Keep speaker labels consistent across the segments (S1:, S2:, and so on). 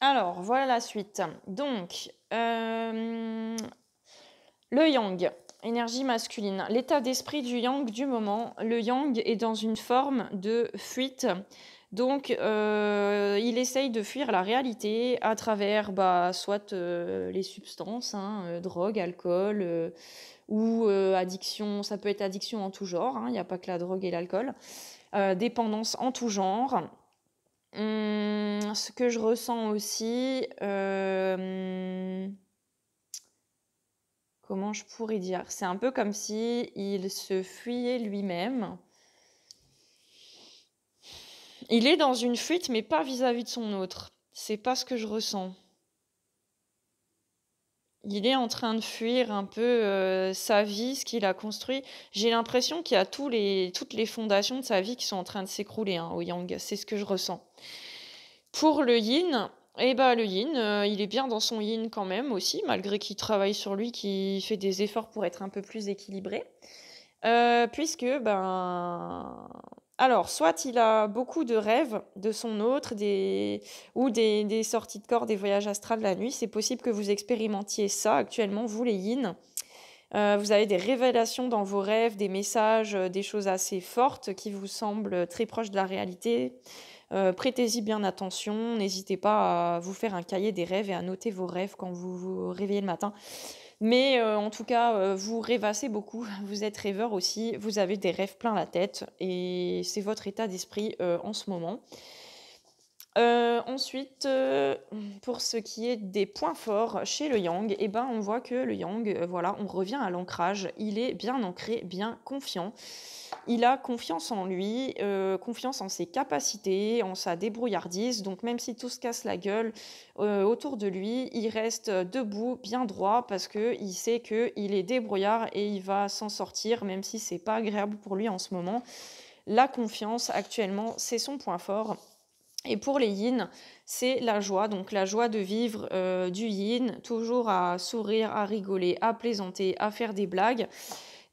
S1: Alors, voilà la suite. Donc, le yang, énergie masculine. L'état d'esprit du yang du moment. Le yang est dans une forme de fuite. Donc, il essaye de fuir la réalité à travers, bah, soit les substances, hein, drogue, alcool, ou addiction. Ça peut être addiction en tout genre, hein, il n'y a pas que la drogue et l'alcool. Dépendance en tout genre. Ce que je ressens aussi, comment je pourrais dire? C'est un peu comme si il se fuyait lui-même. Il est dans une fuite, mais pas vis-à-vis de son autre. C'est pas ce que je ressens. Il est en train de fuir un peu, sa vie, ce qu'il a construit. J'ai l'impression qu'il y a toutes les fondations de sa vie qui sont en train de s'écrouler, hein, au yang. C'est ce que je ressens. Pour le yin, eh bah, le yin, il est bien dans son yin quand même aussi, malgré qu'il travaille sur lui, qu'il fait des efforts pour être un peu plus équilibré. Puisque, ben, alors soit il a beaucoup de rêves de son autre, des sorties de corps, des voyages astrales la nuit. C'est possible que vous expérimentiez ça actuellement, vous les yin. Vous avez des révélations dans vos rêves, des messages, des choses assez fortes qui vous semblent très proches de la réalité. Prêtez-y bien attention, n'hésitez pas à vous faire un cahier des rêves et à noter vos rêves quand vous vous réveillez le matin. Mais en tout cas, vous rêvassez beaucoup, vous êtes rêveur aussi, vous avez des rêves plein la tête et c'est votre état d'esprit, en ce moment. Ensuite, pour ce qui est des points forts chez le yang, eh ben, on voit que le yang, voilà, on revient à l'ancrage. Il est bien ancré, bien confiant. Il a confiance en lui, confiance en ses capacités, en sa débrouillardise. Donc même si tout se casse la gueule, autour de lui, il reste, debout, bien droit parce qu'il sait qu'il est débrouillard et il va s'en sortir même si c'est pas agréable pour lui en ce moment. La confiance actuellement, c'est son point fort. Et pour les yin, c'est la joie, donc la joie de vivre, du yin, toujours à sourire, à rigoler, à plaisanter, à faire des blagues.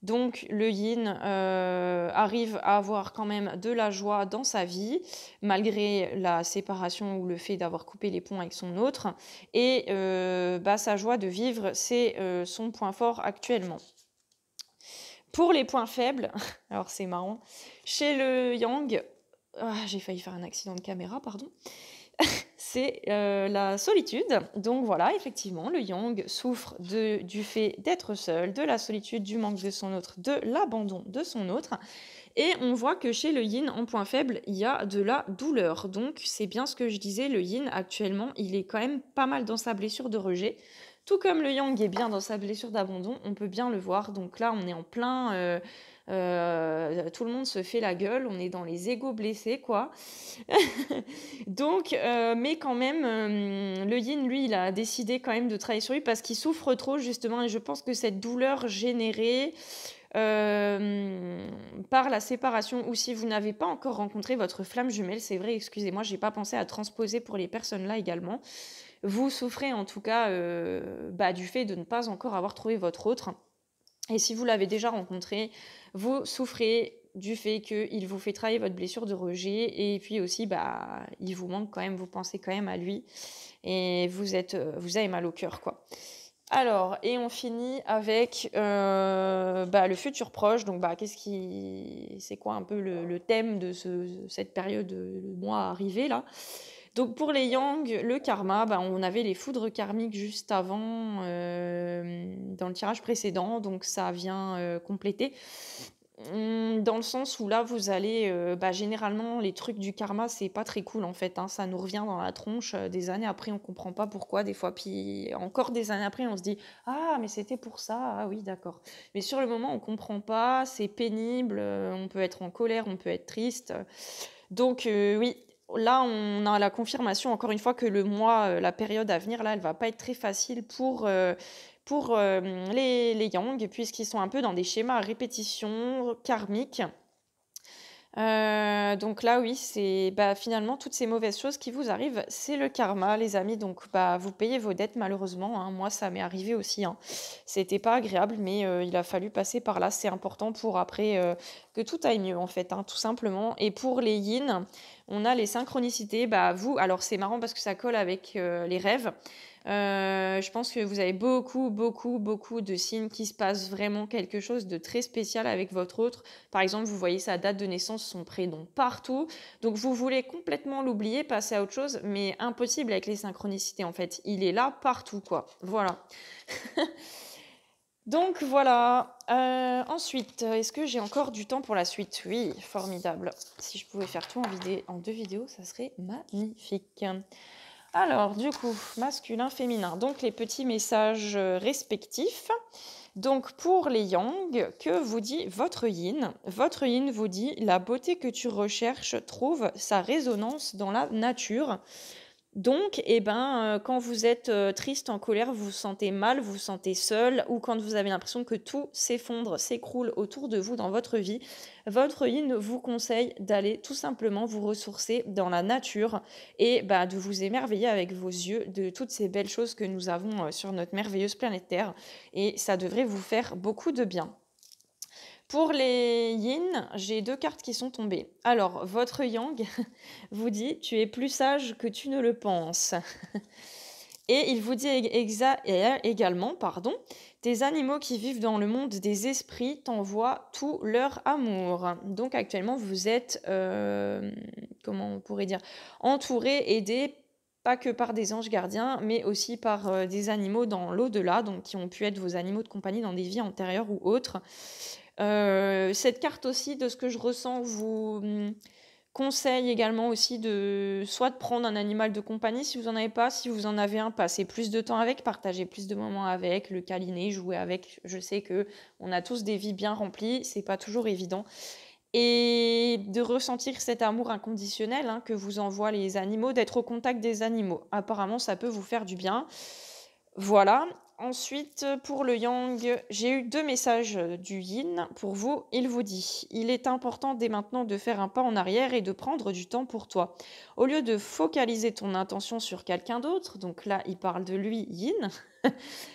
S1: Donc le yin, arrive à avoir quand même de la joie dans sa vie, malgré la séparation ou le fait d'avoir coupé les ponts avec son autre et bah, sa joie de vivre, c'est, son point fort actuellement. Pour les points faibles, alors c'est marrant, chez le yang, j'ai failli faire un accident de caméra, pardon. C'est, la solitude. Donc voilà, effectivement, le yang souffre du fait d'être seul, de la solitude, du manque de son autre, de l'abandon de son autre et on voit que chez le yin, en point faible, il y a de la douleur. Donc c'est bien ce que je disais, le yin actuellement, il est quand même pas mal dans sa blessure de rejet. Tout comme le yang est bien dans sa blessure d'abandon, on peut bien le voir. Donc là, on est en plein, tout le monde se fait la gueule, on est dans les égos blessés, quoi. Donc, mais quand même, le yin, lui, il a décidé quand même de travailler sur lui parce qu'il souffre trop justement et je pense que cette douleur générée, par la séparation ou si vous n'avez pas encore rencontré votre flamme jumelle, c'est vrai, excusez-moi, j'ai pas pensé à transposer pour les personnes là également. Vous souffrez en tout cas, bah, du fait de ne pas encore avoir trouvé votre autre et si vous l'avez déjà rencontré, vous souffrez du fait qu'il vous fait travailler votre blessure de rejet et puis aussi, bah, il vous manque quand même, vous pensez quand même à lui et vous avez mal au cœur, quoi. Alors et on finit avec, bah, le futur proche donc bah, c'est quoi un peu le thème de cette période, de mois arrivé là? Donc pour les yang, le karma, bah, on avait les foudres karmiques juste avant, dans le tirage précédent, donc ça vient, compléter. Dans le sens où là, vous allez, bah, généralement, les trucs du karma, c'est pas très cool, en fait, hein. Ça nous revient dans la tronche, des années après, on comprend pas pourquoi des fois. Puis encore des années après, on se dit: «Ah mais c'était pour ça, ah oui d'accord». Mais sur le moment, on comprend pas, c'est pénible, on peut être en colère, on peut être triste, donc oui, là, on a la confirmation encore une fois que le mois, la période à venir là, elle va pas être très facile pour, les yang puisqu'ils sont un peu dans des schémas à répétition karmiques. Donc là, oui, c'est bah, finalement toutes ces mauvaises choses qui vous arrivent, c'est le karma les amis, donc bah, vous payez vos dettes malheureusement, hein. Moi, ça m'est arrivé aussi, hein. C'était pas agréable, mais il a fallu passer par là. C'est important pour après, que tout aille mieux en fait, hein, tout simplement et pour les yin, On a les synchronicités. Bah, vous, alors c'est marrant parce que ça colle avec les rêves. Je pense que vous avez beaucoup de signes qui se passe vraiment quelque chose de très spécial avec votre autre. Par exemple, vous voyez sa date de naissance, son prénom partout. Donc vous voulez complètement l'oublier, passer à autre chose, mais impossible avec les synchronicités en fait. Il est là partout, quoi. Voilà. Donc voilà. Ensuite, est-ce que j'ai encore du temps pour la suite? Oui, formidable. Si je pouvais faire tout en 2 vidéos, ça serait magnifique. Alors, du coup, masculin, féminin. Donc, les petits messages respectifs. Donc, pour les yang, que vous dit votre yin? Votre yin vous dit la beauté que tu recherches trouve sa résonance dans la nature. Donc, quand vous êtes triste, en colère, vous vous sentez mal, vous vous sentez seul, ou quand vous avez l'impression que tout s'effondre, s'écroule autour de vous dans votre vie, votre yin vous conseille d'aller tout simplement vous ressourcer dans la nature et de vous émerveiller avec vos yeux de toutes ces belles choses que nous avons sur notre merveilleuse planète Terre. Et ça devrait vous faire beaucoup de bien. Pour les yin, j'ai 2 cartes qui sont tombées. Alors, votre yang vous dit: «Tu es plus sage que tu ne le penses». Et il vous dit également, pardon: «Tes animaux qui vivent dans le monde des esprits t'envoient tout leur amour». Donc actuellement, vous êtes, comment on pourrait dire? Entouré, aidé, pas que par des anges gardiens, mais aussi par, des animaux dans l'au-delà, donc qui ont pu être vos animaux de compagnie dans des vies antérieures ou autres. Cette carte aussi, de ce que je ressens, vous, conseille également aussi de soit de prendre un animal de compagnie si vous en avez pas. Si vous en avez un, passer plus de temps avec, partager plus de moments avec, le câliner, jouer avec. Je sais qu'on a tous des vies bien remplies, c'est pas toujours évident et de ressentir cet amour inconditionnel, hein, que vous envoient les animaux, d'être au contact des animaux. Apparemment, ça peut vous faire du bien. Voilà. Ensuite, pour le yang, j'ai eu 2 messages, du yin pour vous. Il vous dit: «Il est important dès maintenant de faire un pas en arrière et de prendre du temps pour toi. Au lieu de focaliser ton attention sur quelqu'un d'autre», donc là, il parle de lui, yin,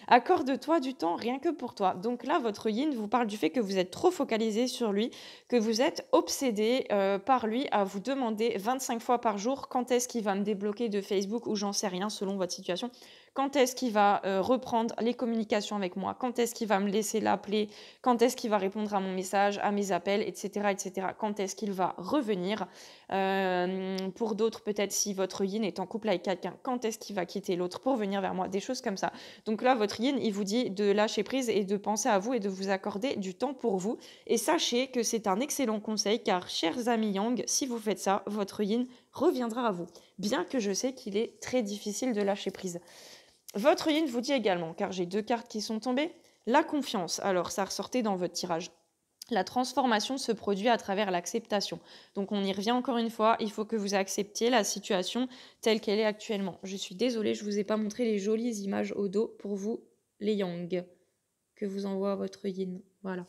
S1: «accorde-toi du temps rien que pour toi». Donc là, votre yin vous parle du fait que vous êtes trop focalisé sur lui, que vous êtes obsédé, par lui à vous demander 25 fois par jour: «Quand est-ce qu'il va me débloquer de Facebook?» ou j'en sais rien selon votre situation. Quand est-ce qu'il va reprendre les communications avec moi? Quand est-ce qu'il va me laisser l'appeler? Quand est-ce qu'il va répondre à mon message, à mes appels, et cetera, et cetera? Quand est-ce qu'il va revenir? Pour d'autres, peut-être si votre yin est en couple avec quelqu'un, quand est-ce qu'il va quitter l'autre pour venir vers moi? Des choses comme ça. Donc là, votre yin, il vous dit de lâcher prise et de penser à vous et de vous accorder du temps pour vous. Et sachez que c'est un excellent conseil car, chers amis yang, si vous faites ça, votre yin reviendra à vous. Bien que je sais qu'il est très difficile de lâcher prise. Votre yin vous dit également, car j'ai 2 cartes qui sont tombées, la confiance. Alors, ça ressortait dans votre tirage. La transformation se produit à travers l'acceptation. Donc, on y revient encore une fois, il faut que vous acceptiez la situation telle qu'elle est actuellement. Je suis désolée, je ne vous ai pas montré les jolies images au dos pour vous, les yang, que vous envoie votre yin. Voilà.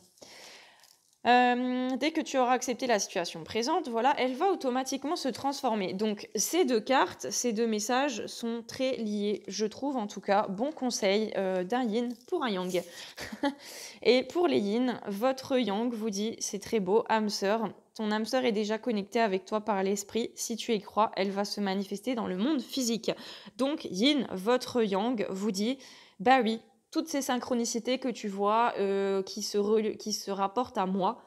S1: Dès que tu auras accepté la situation présente, voilà, elle va automatiquement se transformer. Donc ces 2 cartes, ces 2 messages sont très liés, je trouve en tout cas. Bon conseil, d'un yin pour un yang. Et pour les yin, votre yang vous dit: «C'est très beau, âme sœur, ton âme sœur est déjà connectée avec toi par l'esprit. Si tu y crois, elle va se manifester dans le monde physique». Donc yin, votre yang vous dit: «Bah oui, toutes ces synchronicités que tu vois, qui se rapportent à moi,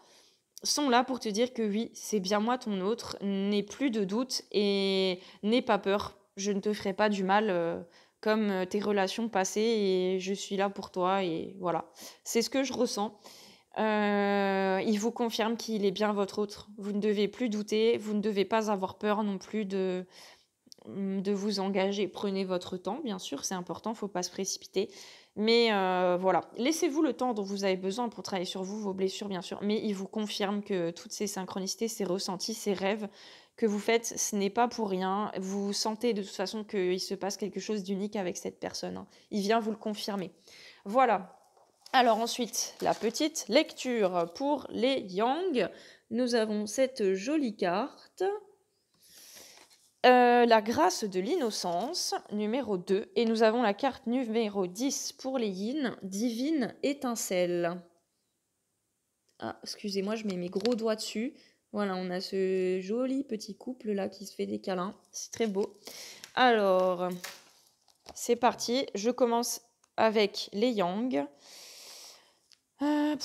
S1: sont là pour te dire que oui, c'est bien moi ton autre. N'aie plus de doute et n'aie pas peur. Je ne te ferai pas du mal, comme, tes relations passées et je suis là pour toi» et voilà. C'est ce que je ressens. Il vous confirme qu'il est bien votre autre. Vous ne devez plus douter, vous ne devez pas avoir peur non plus de vous engager. Prenez votre temps, bien sûr, c'est important, faut pas se précipiter. Mais voilà, laissez-vous le temps dont vous avez besoin pour travailler sur vous, vos blessures, bien sûr. Mais il vous confirme que toutes ces synchronicités, ces ressentis, ces rêves que vous faites, ce n'est pas pour rien. Vous sentez de toute façon qu'il se passe quelque chose d'unique avec cette personne, hein. Il vient vous le confirmer. Voilà. Alors ensuite, la petite lecture pour les yang. Nous avons cette jolie carte. La grâce de l'innocence, numéro 2, et nous avons la carte numéro 10 pour les yin, divine étincelle. Ah, excusez-moi, je mets mes gros doigts dessus. Voilà, on a ce joli petit couple-là qui se fait des câlins. C'est très beau. Alors, c'est parti. Je commence avec les Yang.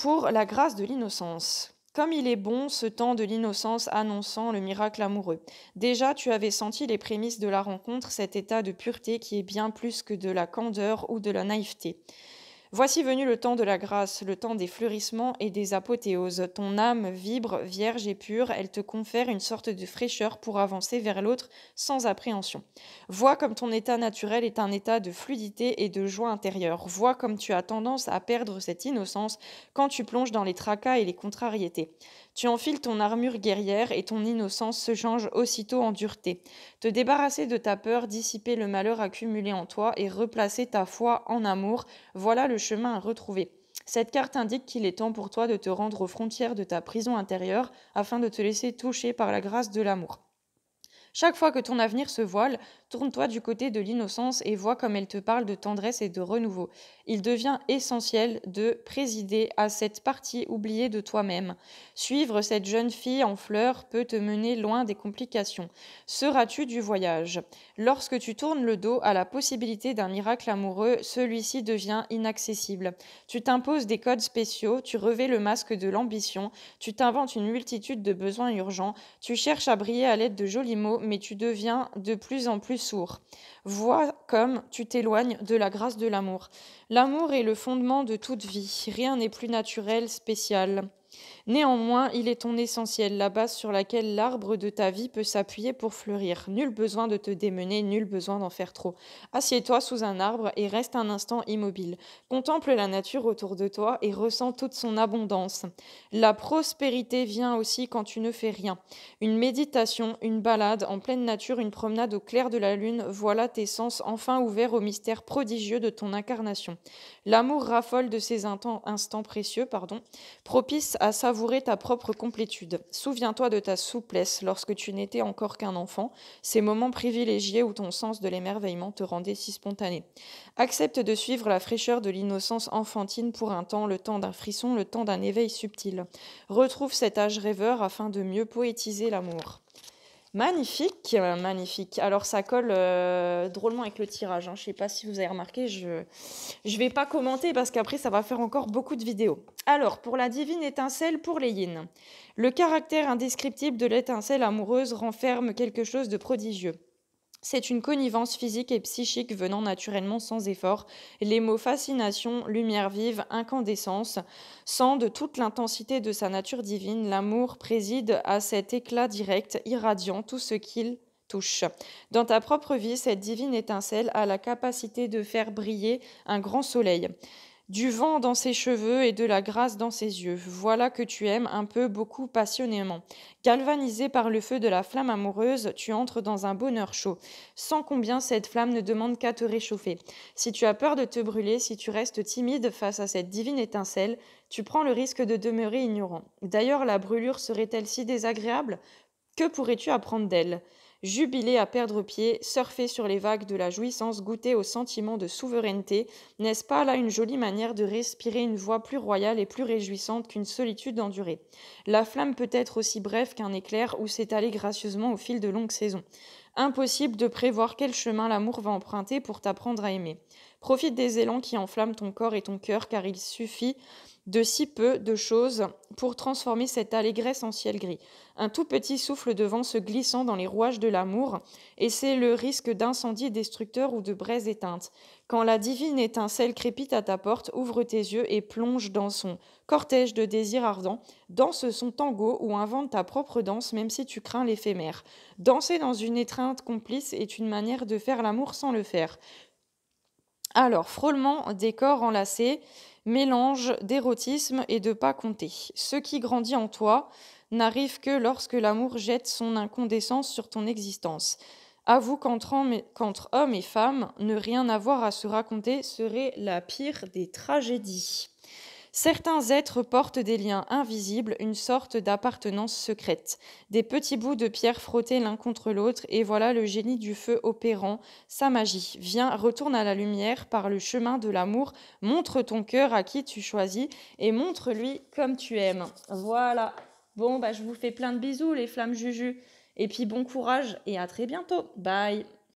S1: Pour la grâce de l'innocence. Comme il est bon ce temps de l'innocence annonçant le miracle amoureux. Déjà, tu avais senti les prémices de la rencontre, cet état de pureté qui est bien plus que de la candeur ou de la naïveté. Voici venu le temps de la grâce, le temps des fleurissements et des apothéoses. Ton âme vibre, vierge et pure, elle te confère une sorte de fraîcheur pour avancer vers l'autre sans appréhension. Vois comme ton état naturel est un état de fluidité et de joie intérieure. Vois comme tu as tendance à perdre cette innocence quand tu plonges dans les tracas et les contrariétés. Tu enfiles ton armure guerrière et ton innocence se change aussitôt en dureté. Te débarrasser de ta peur, dissiper le malheur accumulé en toi et replacer ta foi en amour, voilà le chemin à retrouver. Cette carte indique qu'il est temps pour toi de te rendre aux frontières de ta prison intérieure afin de te laisser toucher par la grâce de l'amour. Chaque fois que ton avenir se voile, tourne-toi du côté de l'innocence et vois comme elle te parle de tendresse et de renouveau. Il devient essentiel de présider à cette partie oubliée de toi-même. Suivre cette jeune fille en fleurs peut te mener loin des complications. Seras-tu du voyage? Lorsque tu tournes le dos à la possibilité d'un miracle amoureux, celui-ci devient inaccessible. Tu t'imposes des codes spéciaux, tu revêts le masque de l'ambition, tu t'inventes une multitude de besoins urgents, tu cherches à briller à l'aide de jolis mots, mais tu deviens de plus en plus sourd. Vois comme tu t'éloignes de la grâce de l'amour. L'amour est le fondement de toute vie. Rien n'est plus naturel, spécial. Néanmoins, il est ton essentiel, la base sur laquelle l'arbre de ta vie peut s'appuyer pour fleurir. Nul besoin de te démener, nul besoin d'en faire trop. Assieds-toi sous un arbre et reste un instant immobile. Contemple la nature autour de toi et ressens toute son abondance. La prospérité vient aussi quand tu ne fais rien. Une méditation, une balade en pleine nature, une promenade au clair de la lune, voilà tes sens enfin ouverts au mystère prodigieux de ton incarnation. L'amour raffole de ces instants précieux, propice à savourer ta propre complétude. Souviens-toi de ta souplesse lorsque tu n'étais encore qu'un enfant, ces moments privilégiés où ton sens de l'émerveillement te rendait si spontané. Accepte de suivre la fraîcheur de l'innocence enfantine pour un temps, le temps d'un frisson, le temps d'un éveil subtil. Retrouve cet âge rêveur afin de mieux poétiser l'amour. Magnifique, magnifique. Alors ça colle drôlement avec le tirage, hein. Je ne sais pas si vous avez remarqué, je ne vais pas commenter parce qu'après ça va faire encore beaucoup de vidéos. Alors, pour la divine étincelle pour les yin. Le caractère indescriptible de l'étincelle amoureuse renferme quelque chose de prodigieux. C'est une connivence physique et psychique venant naturellement sans effort. Les mots fascination, lumière vive, incandescence scandent toute l'intensité de sa nature divine. L'amour préside à cet éclat direct, irradiant tout ce qu'il touche. Dans ta propre vie, cette divine étincelle a la capacité de faire briller un grand soleil. Du vent dans ses cheveux et de la grâce dans ses yeux. Voilà que tu aimes un peu, beaucoup, passionnément. Galvanisé par le feu de la flamme amoureuse, tu entres dans un bonheur chaud. Sens combien cette flamme ne demande qu'à te réchauffer. Si tu as peur de te brûler, si tu restes timide face à cette divine étincelle, tu prends le risque de demeurer ignorant. D'ailleurs, la brûlure serait-elle si désagréable? Que pourrais-tu apprendre d'elle? Jubiler à perdre pied, surfer sur les vagues de la jouissance, goûter au sentiment de souveraineté, n'est-ce pas là une jolie manière de respirer une voix plus royale et plus réjouissante qu'une solitude endurée? La flamme peut être aussi brève qu'un éclair ou s'étaler gracieusement au fil de longues saisons. Impossible de prévoir quel chemin l'amour va emprunter pour t'apprendre à aimer. Profite des élans qui enflamment ton corps et ton cœur, car il suffit de si peu de choses pour transformer cette allégresse en ciel gris. Un tout petit souffle de vent se glissant dans les rouages de l'amour, et c'est le risque d'incendie destructeur ou de braise éteinte. Quand la divine étincelle crépite à ta porte, ouvre tes yeux et plonge dans son cortège de désirs ardents. Danse son tango ou invente ta propre danse, même si tu crains l'éphémère. Danser dans une étreinte complice est une manière de faire l'amour sans le faire. Alors, frôlement des corps enlacés, mélange d'érotisme et de pas compter. Ce qui grandit en toi n'arrive que lorsque l'amour jette son incandescence sur ton existence. Avoue qu'entre hommes et femmes, ne rien avoir à se raconter serait la pire des tragédies. Certains êtres portent des liens invisibles, une sorte d'appartenance secrète. Des petits bouts de pierre frottés l'un contre l'autre, et voilà le génie du feu opérant sa magie. Viens, retourne à la lumière par le chemin de l'amour, montre ton cœur à qui tu choisis et montre-lui comme tu aimes. Voilà. Bon, bah, je vous fais plein de bisous, les flammes Juju. Et puis bon courage et à très bientôt. Bye.